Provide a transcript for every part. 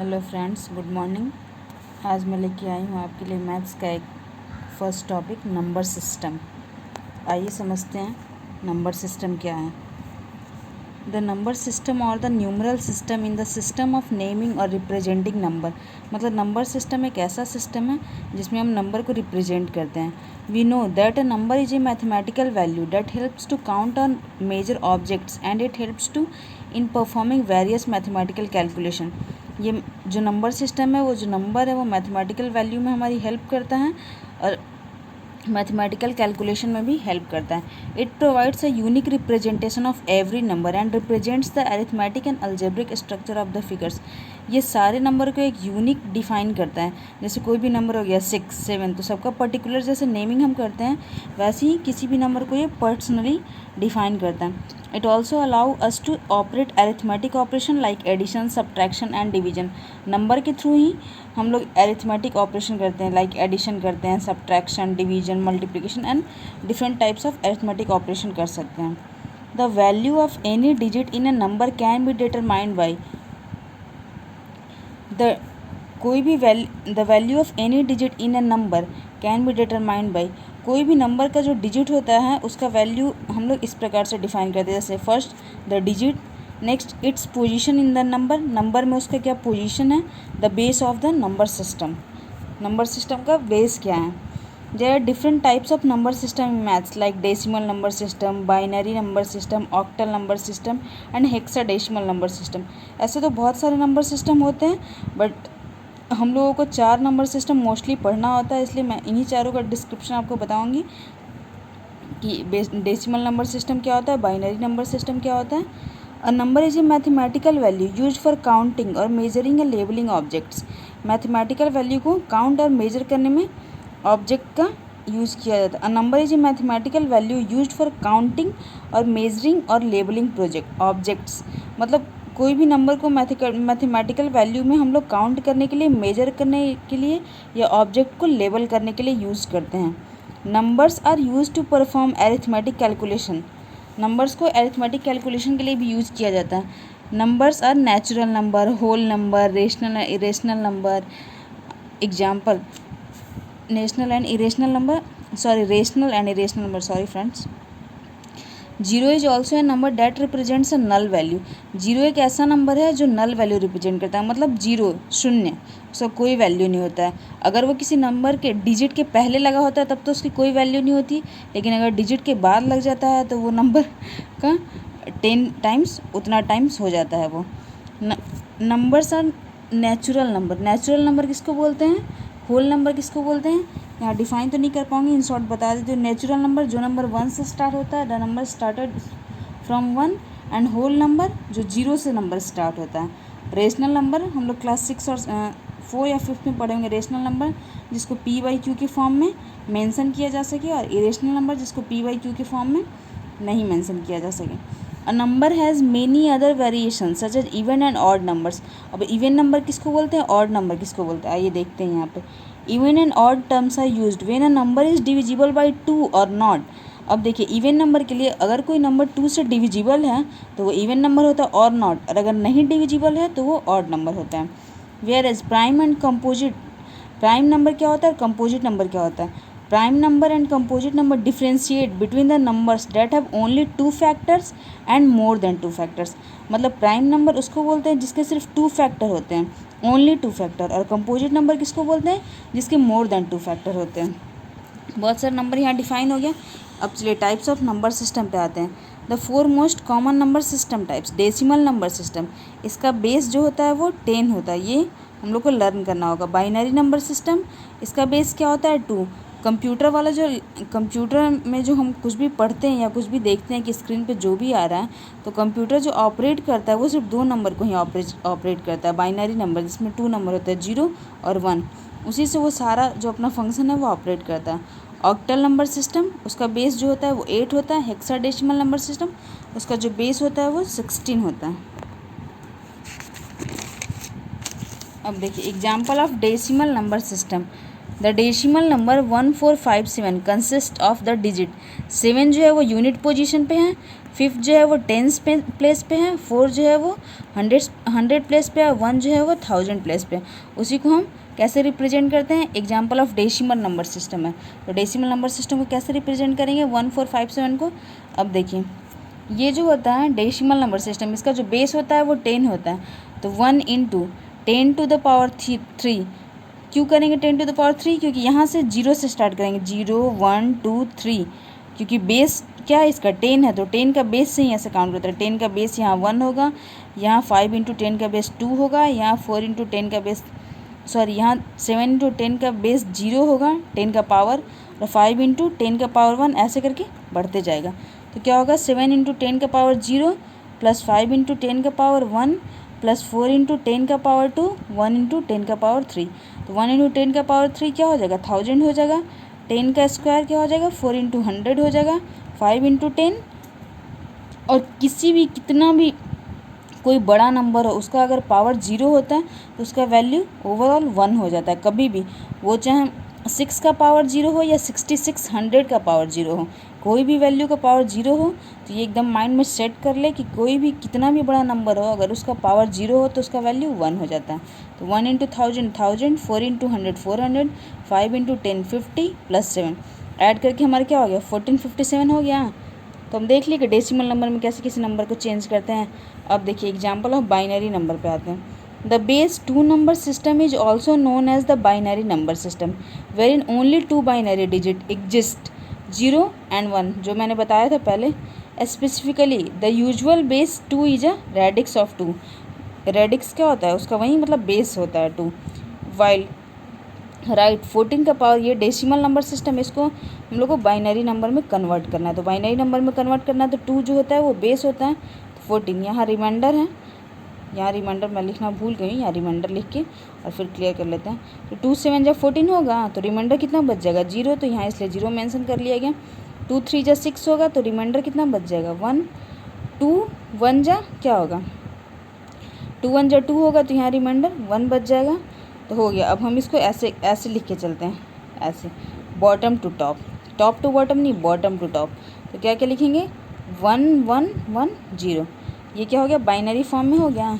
Hello friends, good morning. आज मैं लेके आई हूँ आपके लिए मैथ्स का एक फर्स्ट टॉपिक नंबर सिस्टम। आइए समझते हैं नंबर सिस्टम क्या है। द नंबर सिस्टम और the numeral system in the system of naming और रिप्रेजेंटिंग नंबर। मतलब नंबर सिस्टम एक ऐसा सिस्टम है जिसमें हम नंबर को रिप्रेजेंट करते हैं। We know that a number is a mathematical value that helps to count on measure objects and it helps to in performing various mathematical calculation. ये जो नंबर सिस्टम है, वो जो नंबर है वो मैथमेटिकल वैल्यू में हमारी हेल्प करता है और मैथमेटिकल कैलकुलेशन में भी हेल्प करता है। It provides a unique representation of every number and represents the arithmetic and algebraic structure of the figures. ये सारे नंबर को एक यूनिक डिफाइन करता है। जैसे कोई भी नंबर हो गया 6, 7, तो सबका पर्टिकुलर जैसे नेमिंग हम करते हैं वैसे ही किसी भी नंबर को ये पर्सनली डिफाइन करता है। It also allow us to operate arithmetic operation like addition, subtraction and division. Number के थ्रू ही हम लोग अरिथमेटिक ऑपरेशन करते हैं, लाइक एडिशन करते हैं, subtraction, division, multiplication and different types of arithmetic operation कर सकते हैं। The value of any digit in a number can be determined by the कोई भी the value of any digit in a number can be determined by कोई भी number का जो digit होता है उसका वैल्यू हम लोग इस प्रकार से डिफाइन करते हैं। जैसे first the digit, next its position in the number, number में उसका क्या पोजीशन है, the base of the number system, number system का बेस क्या है। There are different types of number system in maths like decimal number system, binary number system, octal number system and hexadecimal number system. ऐसे तो बहुत सारे number system होते हैं, but हम लोगों को 4 नंबर सिस्टम मोस्टली पढ़ना होता है, इसलिए मैं इन्हीं चारों का डिस्क्रिप्शन आपको बताऊंगी कि डेसिमल नंबर सिस्टम क्या होता है, बाइनरी नंबर सिस्टम क्या होता है। A number is a mathematical value used for counting और measuring and labeling objects. Mathematical value को काउंट और मेजर करने में ऑब्जेक्ट का यूज़ किया जाता है। A number is a mathematical value used for counting और मेजरिंग और लेबलिंग प्रोजेक्ट ऑब्जेक्ट्स। मतलब कोई भी नंबर को मैथमेटिकल वैल्यू में हम लोग काउंट करने के लिए, मेजर करने के लिए या ऑब्जेक्ट को लेबल करने के लिए यूज़ करते हैं। Numbers are use to perform arithmetic calculation. Numbers को अरिथमेटिक कैलकुलेशन के लिए भी यूज़ किया जाता है। Numbers are natural number, whole number, rational irrational number. Example rational and irrational number, sorry friends. Zero is also a number that represents a null value. Zero एक ऐसा number है जो नल वैल्यू रिप्रेजेंट करता है। मतलब zero, शून्य, उसका कोई वैल्यू नहीं होता है। अगर वो किसी नंबर के डिजिट के पहले लगा होता है तब तो उसकी कोई वैल्यू नहीं होती, लेकिन अगर डिजिट के बाद लग जाता है तो वो नंबर का 10 टाइम्स उतना टाइम्स हो जाता है वो। Numbers are natural number. Natural number किसको बोलते हैं, होल नंबर किसको बोलते हैं, यहाँ डिफाइन तो नहीं कर पाऊंगी, इन शॉर्ट बता देती हूँ। नेचुरल नंबर जो नंबर 1 से स्टार्ट होता है, the number started from 1, and whole number जो 0 से नंबर स्टार्ट होता है। रेशनल नंबर हम लोग क्लास 6 और 4 या 5 में पढ़ेंगे। रेशनल नंबर जिसको p/q के फॉर्म में मेंशन किया जा सके, और इरेशनल नंबर जिसको p/q के फॉर्म में नहीं मेंशन किया जा सके। A number has many other variation such as even and odd numbers. अब इवन नंबर किसको बोलते हैं, ऑड नंबर किसको बोलते हैं, आइए देखते हैं यहाँ पे। Even and odd terms are used when a number is divisible by 2 or not. अब देखिए, इवन नंबर के लिए अगर कोई नंबर 2 से डिविजिबल है तो वो इवन नंबर होता है, और नॉट, और अगर नहीं डिविजिबल है तो वो ऑड नंबर होता है। Where as prime and composite, prime number क्या होता है और कंपोजिट नंबर क्या होता है। Prime number and composite number differentiate between the numbers that have only 2 factors and more than 2 factors. मतलब प्राइम नंबर उसको बोलते हैं जिसके सिर्फ 2 फैक्टर होते हैं, ओनली 2 फैक्टर, और कंपोजिट नंबर किसको बोलते हैं, जिसके मोर देन 2 फैक्टर होते हैं। बहुत सारे नंबर यहाँ डिफाइन हो गया। अब चलिए टाइप्स ऑफ नंबर सिस्टम पे आते हैं। The 4 most common number system types. Decimal number system, इसका बेस जो होता है वो 10 होता है, ये हम लोग को लर्न करना होगा। बाइनरी नंबर सिस्टम, इसका बेस क्या होता है, 2। कंप्यूटर वाला जो कंप्यूटर में जो हम कुछ भी पढ़ते हैं या कुछ भी देखते हैं कि स्क्रीन पे जो भी आ रहा है, तो कंप्यूटर जो ऑपरेट करता है वो सिर्फ 2 नंबर को ही ऑपरेट करता है, बाइनरी नंबर जिसमें 2 नंबर होता है, 0 और 1। उसी से वो सारा जो अपना फंक्शन है वो ऑपरेट करता है। ऑक्टल नंबर सिस्टम, उसका बेस जो होता है वो 8 होता है। हेक्साडेसिमल नंबर सिस्टम, उसका जो बेस होता है वो 16 होता है। अब देखिए example of decimal number system. The decimal number 1457 consist of the digit 7 जो है वो यूनिट पोजीशन पे है, 5th जो है वो 10th प्लेस पे है, 4 जो है वो 100 प्लेस पे है, 1 जो है वो 1000 प्लेस पे है। उसी को हम कैसे रिप्रेजेंट करते हैं, example of decimal number system है। तो डेसिमल नंबर सिस्टम को कैसे रिप्रेजेंट करेंगे 1 4 5 7 को। अब देखिए ये जो होता है डेसिमल नंबर सिस्टम, इसका जो बेस होता है वो 10 होता है। तो 1 × 10 टू द पावर 3। क्यों करेंगे 10 टू द पावर 3? क्योंकि यहाँ से 0 से स्टार्ट करेंगे, 0 1 2 3, क्योंकि बेस क्या है इसका 10 है, तो 10 का बेस से ही ऐसे काउंट होता है। 10 का बेस यहाँ 1 होगा, यहाँ 5 × 10 का बेस 2 होगा, यहाँ 4 × 10 का बेस यहाँ 7 × 10 का बेस 0 होगा 10 का पावर, और 5 × 10 का पावर 1, ऐसे करके बढ़ते जाएगा। तो क्या होगा 7 × 10 का पावर 0 प्लस 5 × 10 का पावर 1 प्लस 4 × 10 का पावर 2, 1 × 10 का पावर 3। तो 1 × 10 का पावर 3 क्या हो जाएगा 1000 हो जाएगा। 10 का स्क्वायर क्या हो जाएगा 4 × 100 हो जाएगा, 5 × 10। और किसी भी कितना भी कोई बड़ा नंबर हो उसका अगर पावर 0 होता है तो उसका वैल्यू ओवरऑल 1 हो जाता है। कभी भी वो चाहे 6 का पावर 0 हो या 66 100 का पावर 0 हो, कोई भी वैल्यू का पावर 0 हो तो ये एकदम माइंड में सेट कर ले कि कोई भी कितना भी बड़ा नंबर हो अगर उसका पावर 0 हो तो उसका वैल्यू 1 हो जाता है। तो 1 × 1000 1000, 4 × 100 400, 5 × 10 50 प्लस 7, ऐड करके हमारा क्या हो गया 1457 हो गया। तो हम देख लिए कि डेसिमल नंबर में कैसे किसी नंबर को चेंज करते हैं। अब देखिए एग्जाम्पल ऑफ बाइनरी नंबर पे आते हैं। The base 2 number system is also known as the binary number system where in only 2 binary digit exist 0 and 1, जो मैंने बताया था पहले। Specifically the usual base 2 is a radix of 2। Radix क्या होता है उसका वही मतलब बेस होता है 2। वाइल राइट 14 का पावर, ये डेसिमल नंबर सिस्टम, इसको हम लोग को बाइनरी नंबर में कन्वर्ट करना है। तो बाइनरी नंबर में कन्वर्ट करना है तो 2 जो होता है वो बेस होता है, 14 यहाँ रिमाइंडर है। यहाँ रिमाइंडर मैं लिखना भूल गई, यहाँ रिमाइंडर लिख के और फिर क्लियर कर लेते हैं। तो 2 7 जब 14 होगा तो रिमाइंडर कितना बच जाएगा 0, तो यहाँ इसलिए 0 मेंशन कर लिया गया। 2 3 जा 6 होगा तो रिमाइंडर कितना बच जाएगा 1। 2 1 जा क्या होगा 2 1 जा 2 होगा तो यहाँ रिमाइंडर 1 बच जाएगा। तो हो गया। अब हम इसको ऐसे ऐसे लिख के चलते हैं, ऐसे bottom to top, top to bottom नहीं, बॉटम टू टॉप। तो क्या क्या लिखेंगे 1 1 1 0, ये क्या हो गया बाइनरी फॉर्म में हो गया।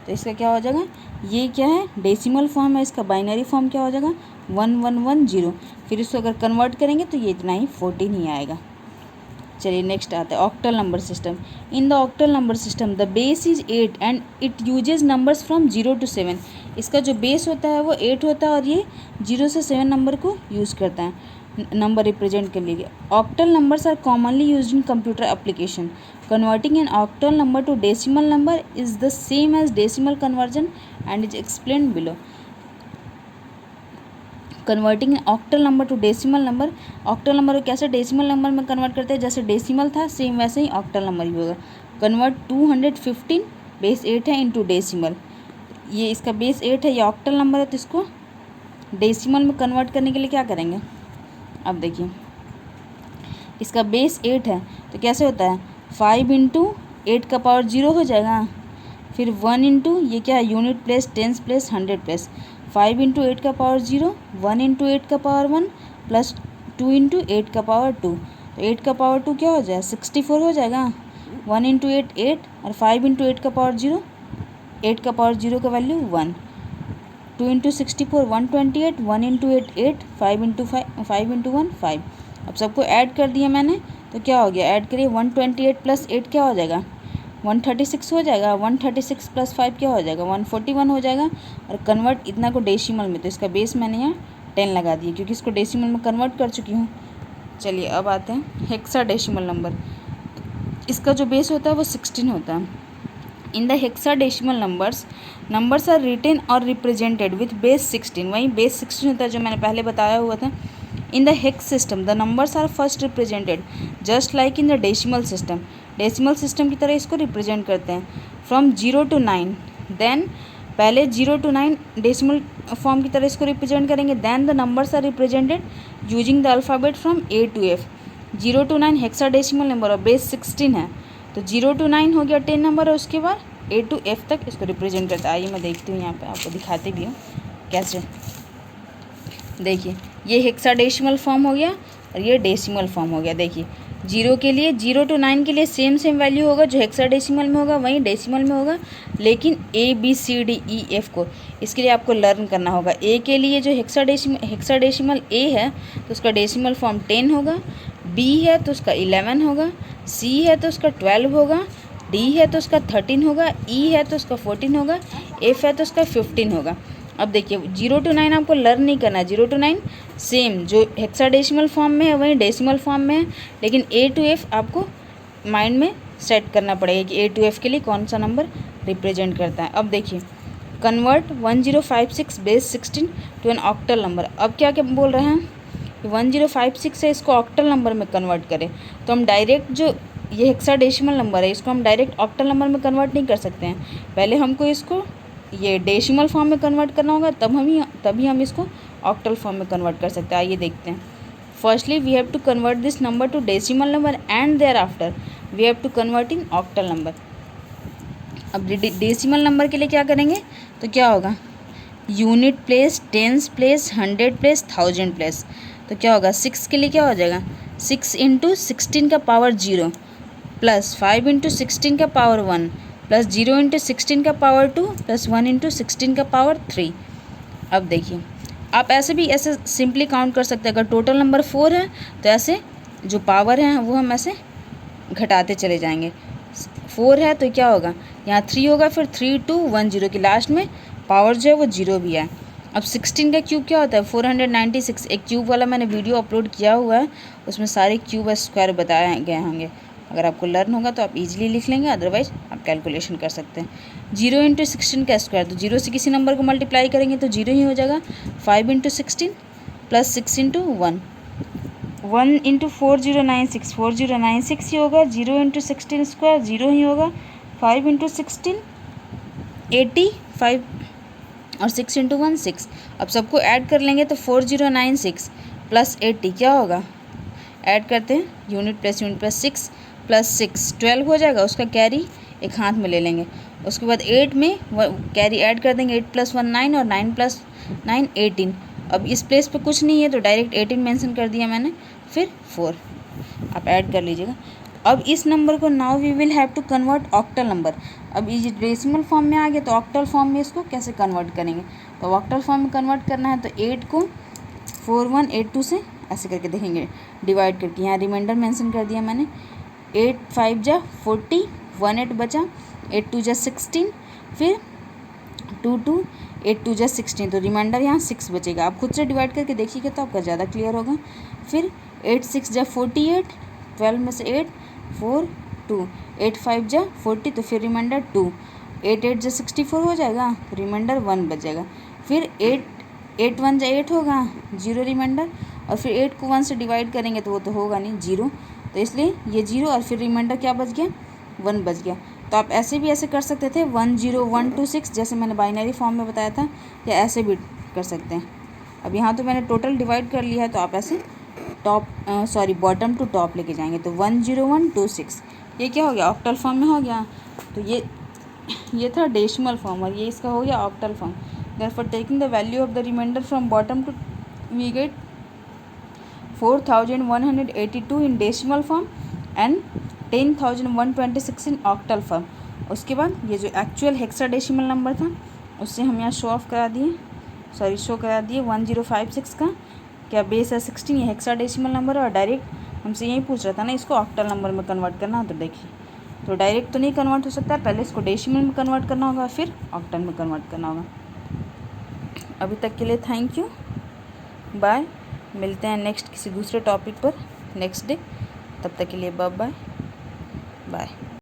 तो इसका क्या हो जाएगा, ये क्या है डेसिमल फॉर्म है, इसका बाइनरी फॉर्म क्या हो जाएगा 1 1 1 0। फिर इसको अगर कन्वर्ट करेंगे तो ये इतना ही 14 ही आएगा। चलिए नेक्स्ट आता है octal number system. In the octal number system the base is 8 and it uses numbers from 0 to 7। इसका जो बेस होता है वो 8 होता है और ये 0 से 7 नंबर को यूज़ करता है नंबर रिप्रेजेंट के लिए। Octal numbers are commonly used in computer application. Converting an octal number to decimal number is the same as decimal conversion and is explain below. Converting octal number to decimal number, octal number को कैसे decimal number में convert करते हैं, जैसे decimal था same वैसे ही octal number भी होगा। कन्वर्ट 215 बेस 8 है इनटू डेसिमल, ये इसका बेस 8 है, ये ऑक्टल नंबर है, तो इसको डेसिमल में कन्वर्ट करने के लिए क्या करेंगे। अब देखिए इसका बेस 8 है तो कैसे होता है 5 × 8 का पावर 0 हो जाएगा, फिर 1 इंटू ये क्या है unit place tens place 100 place 5 × 8 का पावर 0, 1 × 8 का पावर 1 प्लस 2 × 8 का पावर 2। तो 8 का पावर 2 क्या हो जाएगा 64 हो जाएगा। 1 × 8 8 और 5 × 8 का पावर 0, 8 का पावर 0 का वैल्यू 1, 2 × 64 128, 1 × 8 8, 5 × 1 5। अब सबको ऐड कर दिया मैंने तो क्या हो गया, ऐड करिए 128 प्लस 8 क्या हो जाएगा 136 हो जाएगा, 136 प्लस 5 क्या हो जाएगा 141 हो जाएगा। और कन्वर्ट इतना को डेसिमल में, तो इसका बेस मैंने यहाँ 10 लगा दिया क्योंकि इसको डेसिमल में कन्वर्ट कर चुकी हूँ। चलिए अब आते हैं हेक्साडेसिमल नंबर। इसका जो बेस होता है वो 16 होता है। In the hexadecimal numbers are written or represented with base 16, वही बेस 16 होता है जो मैंने पहले बताया हुआ था। In the hex system the numbers are first represented just like in the decimal system, decimal system की तरह इसको रिप्रेजेंट करते हैं। फ्रॉम 0 to 9, देन पहले 0 to 9 डेसिमल फॉर्म की तरह इसको रिप्रेजेंट करेंगे। Then the numbers are represented using the alphabet from A to F। 0 to 9 hexadecimal number और बेस 16 है, तो 0 to 9 हो गया 10 नंबर और उसके बाद A to F तक इसको रिप्रेजेंट करता है। आइए मैं देखती हूँ यहाँ पे, आपको दिखाते भी हूँ कैसे। देखिए ये हेक्साडेसिमल फॉर्म हो गया और ये डेसिमल फॉर्म हो गया। देखिए 0 के लिए 0 to 9 के लिए सेम वैल्यू होगा जो हेक्साडेसिमल में होगा वहीं डेसिमल में होगा, लेकिन ABCDEF को इसके लिए आपको लर्न करना होगा। A के लिए जो हेक्साडेसिमल A है तो उसका डेसिमल फॉर्म 10 होगा, B है तो उसका 11 होगा, C है तो उसका 12 होगा, D है तो उसका 13 होगा, E है तो उसका 14 होगा, F है तो उसका 15 होगा। अब देखिए 0 to 9 आपको लर्न नहीं करना है, 0 to 9 सेम जो हेक्साडेसिमल फॉर्म में है वहीं डेसिमल फॉर्म में है, लेकिन A to F आपको माइंड में सेट करना पड़ेगा कि A to F के लिए कौन सा नंबर रिप्रेजेंट करता है। अब देखिए convert 1056 base 16 to an octal number. अब क्या क्या बोल रहे हैं कि 1056 है इसको ऑक्टल नंबर में कन्वर्ट करें, तो हम डायरेक्ट जो ये हेक्साडेसिमल नंबर है इसको हम डायरेक्ट ऑक्टल नंबर में कन्वर्ट नहीं कर सकते हैं, पहले हमको इसको ये डेसिमल फॉर्म में कन्वर्ट करना होगा, तभी हम इसको ऑक्टल फॉर्म में कन्वर्ट कर सकते हैं। आइए देखते हैं। Firstly we have to convert this number to decimal number and there after we have to convert in octal number. अब डेसिमल नंबर के लिए क्या करेंगे तो क्या होगा, unit place, tens place, 100 place, 1000 place, तो क्या होगा 6 के लिए क्या हो जाएगा 6 इंटू 16 का पावर 0 प्लस 5 इंटू 16 का पावर 1 प्लस 0 इंटू 16 का पावर 2 प्लस 1 इंटू 16 का पावर 3। अब देखिए आप ऐसे सिंपली काउंट कर सकते हैं। अगर टोटल नंबर 4 है तो ऐसे जो पावर है वो हम ऐसे घटाते चले जाएंगे। 4 है तो क्या होगा यहाँ 3 होगा, फिर 3 2 1 0 की लास्ट में पावर जो है वो 0 भी है। अब 16 का क्यूब क्या होता है 496। एक क्यूब वाला मैंने वीडियो अपलोड किया हुआ है, उसमें सारे क्यूब स्क्वायर बताए गए होंगे। अगर आपको लर्न होगा तो आप इजीली लिख लेंगे, अदरवाइज आप कैलकुलेशन कर सकते हैं। 0 इंटू 16 का स्क्वायर, तो 0 से किसी नंबर को मल्टीप्लाई करेंगे तो 0 ही हो जाएगा। 5 इंटू 16 प्लस 6 इंटू 1, 1 इंटू 4096, 4096 ही होगा। 0 इंटू 16 स्क्वायर 0 ही होगा। 5 इंटू 16 85 और 6 इंटू 1 6। अब सबको ऐड कर लेंगे तो 4096 प्लस 80 क्या होगा, ऐड करते हैं यूनिट प्लस 6 प्लस 6 12 हो जाएगा। उसका कैरी एक हाथ में ले लेंगे, उसके बाद 8 में कैरी ऐड कर देंगे। 8 प्लस 1 9 और 9 प्लस 9 18। अब इस प्लेस पे कुछ नहीं है तो डायरेक्ट 18 मेंशन कर दिया मैंने, फिर 4 आप ऐड कर लीजिएगा। अब इस नंबर को now we will have to convert octal number. अब ये डेसिमल फॉर्म में आ गया तो ऑक्टल फॉर्म में इसको कैसे कन्वर्ट करेंगे, तो ऑक्टल फॉर्म में कन्वर्ट करना है तो 8 को 4182 से ऐसे करके देखेंगे डिवाइड करके। यहाँ रिमाइंडर मेंशन कर दिया मैंने। 8 5 जा 40, 1 8 बचा, 8 2 जा 16, फिर 2 2 8 2 जा 16, तो रिमाइंडर यहाँ 6 बचेगा। आप खुद से डिवाइड करके देखिएगा तो आपका ज़्यादा क्लियर होगा। फिर 8 6 जा 48, 12 में से 8 4 2, 8 5 जा 40, तो फिर रिमाइंडर 2, 8 8 जा 64 हो जाएगा, रिमाइंडर 1 बचेगा। फिर 8 1 जा 8 होगा, 0 रिमाइंडर, और फिर 8 को 1 से डिवाइड करेंगे तो वो तो होगा नहीं 0, तो इसलिए ये 0 और फिर रिमाइंडर क्या बच गया 1 बच गया। तो आप ऐसे भी ऐसे कर सकते थे 1 0 1 2 6 जैसे मैंने बाइनरी फॉर्म में बताया था, या ऐसे भी कर सकते हैं। अब यहाँ तो मैंने टोटल डिवाइड कर लिया है तो आप ऐसे बॉटम टू टॉप लेके जाएंगे तो 1 0 1 2 6 ये क्या हो गया ऑक्टल फॉर्म में हो गया। तो ये था डेसिमल फॉर्म और ये इसका हो गया octal form. Therefore taking the value of the remainder from bottom to we get 4182 in decimal form and 10126 in octal form. उसके बाद ये जो एक्चुअल हेक्साडेसिमल नंबर था उससे हम यहाँ शो करा दिए 1056 का क्या बेस है 16, ये हेक्साडेसिमल नंबर है और डायरेक्ट हमसे यही पूछ रहा था ना इसको ऑक्टल नंबर में कन्वर्ट करना। तो देखिए तो डायरेक्ट तो नहीं कन्वर्ट हो सकता, पहले इसको डेसिमल में कन्वर्ट करना होगा फिर ऑक्टल में कन्वर्ट करना होगा। अभी तक के लिए थैंक यू, बाय। मिलते हैं नेक्स्ट किसी दूसरे टॉपिक पर नेक्स्ट डे, तब तक के लिए बाय बाय।